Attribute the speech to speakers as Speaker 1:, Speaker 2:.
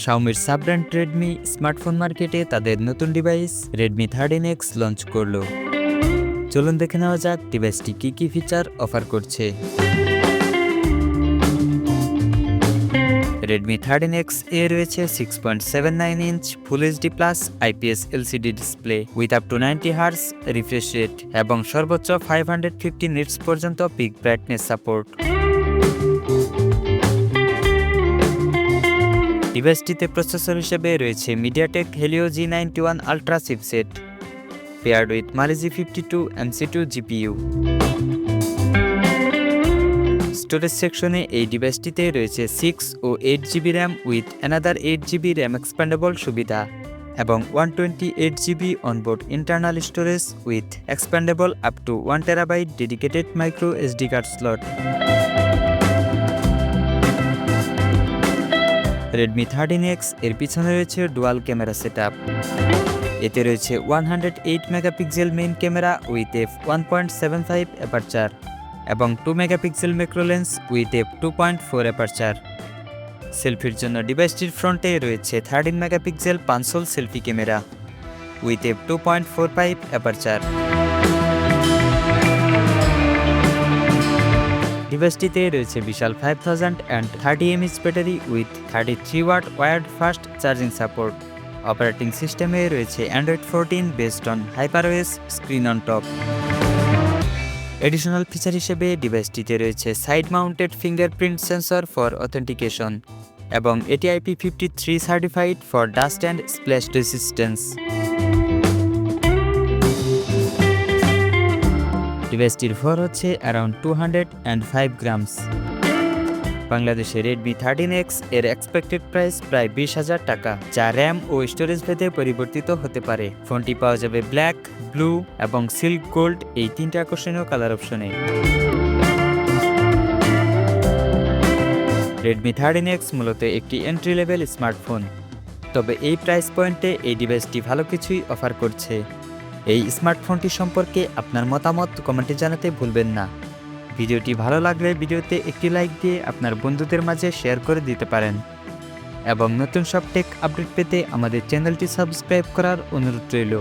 Speaker 1: Xiaomiর sub-brand Redmi smartphone মার্কেটে তাদের নতুন ডিভাইস Redmi 13x লঞ্চ করলো। চলুন দেখে নেওয়া যাক ডিভাইসটি কী ফিচার অফার করছে। Redmi 13x এ রয়েছে 6.79 inch full HD plus IPS LCD display with up to 90 Hz refresh rate এবং সর্বোচ্চ 550 নিটস পর্যন্ত পিক ব্রাইটনেস সাপোর্ট। ডিভাইসটিতে প্রসেসর হিসেবে রয়েছে MediaTek Helio G91 Ultra chipset paired with Mali G52 MC2 GPU। Storage সেকশনে এই ডিভাইসটিতে রয়েছে 6 ও 8GB RAM with another 8GB RAM expandable সুবিধা এবং 128GB onboard internal storage with expandable up to 1TB dedicated micro SD card slot. Redmi 13x এর পিছনে রয়েছে dual camera setup. এতে রয়েছে 108 megapixel main camera with f1.75 aperture এবং 2 megapixel macro lens with f2.4 aperture. সেলফির জন্য ডিভাইসটির ফ্রন্টে রয়েছে 13 মেগাপিক্সেল পাঁচশোল selfie camera with f2.45 aperture. ডিভাইসটিতে রয়েছে বিশাল 5030 mAh battery with 33 watt wired fast charging support. Operating সিস্টেমে রয়েছে Android 14 based on HyperOS screen on top. Additional feature হিসেবে ডিভাইসটিতে রয়েছে side mounted fingerprint sensor for authentication এবং এটি IP53 certified for dust and splash resistance. ডিভাইসটির ভর হচ্ছে অ্যারাউন্ড 205 গ্রামস। বাংলাদেশে Redmi 13x এর এক্সপেক্টেড প্রাইস প্রায় 20,000 টাকা, যা র্যাম ও স্টোরেজ ভেদে পরিবর্তিত হতে পারে। ফোনটি পাওয়া যাবে ব্ল্যাক, ব্লু এবং সিল্ক গোল্ড এই তিনটি আকর্ষণীয় কালার অপশনে। Redmi 13x মূলত একটি এন্ট্রি লেভেল স্মার্টফোন, তবে এই প্রাইস পয়েন্টে এই ডিভাইসটি ভালো কিছুই অফার করছে। এই স্মার্টফোনটি সম্পর্কে আপনার মতামত কমেন্টে জানাতে ভুলবেন না। ভিডিওটি ভালো লাগলে ভিডিওতে একটি লাইক দিয়ে আপনার বন্ধুদের মাঝে শেয়ার করে দিতে পারেন এবং নতুন সব টেক আপডেট পেতে আমাদের চ্যানেলটি সাবস্ক্রাইব করার অনুরোধ রইল।